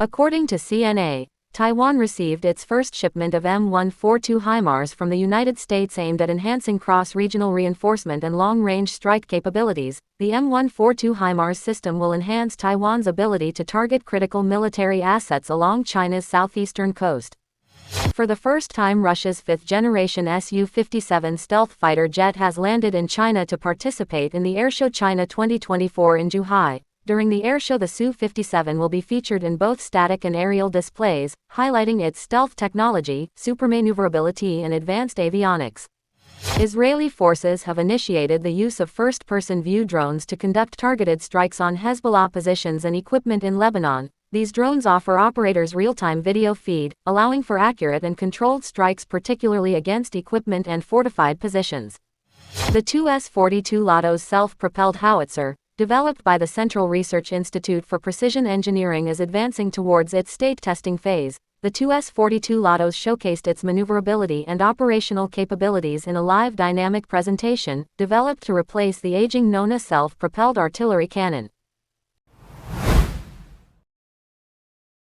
According to CNA, Taiwan received its first shipment of M142 HIMARS from the United States aimed at enhancing cross-regional reinforcement and long-range strike capabilities. The M142 HIMARS system will enhance Taiwan's ability to target critical military assets along China's southeastern coast. For the first time, Russia's fifth-generation Su57 stealth fighter jet has landed in China to participate in the Airshow China 2024 in Zhuhai. During the airshow, the Su57 will be featured in both static and aerial displays, highlighting its stealth technology, supermaneuverability and advanced avionics. Israeli forces have initiated the use of first-person view drones to conduct targeted strikes on Hezbollah positions and equipment in Lebanon. These drones offer operators real-time video feed, allowing for accurate and controlled strikes, particularly against equipment and fortified positions. The Tu-42 Lotos self-propelled howitzer, developed by the Central Research Institute for Precision Engineering, is advancing towards its state testing phase. The Tu-42 Lotos showcased its maneuverability and operational capabilities in a live dynamic presentation, developed to replace the aging Nona self-propelled artillery cannon.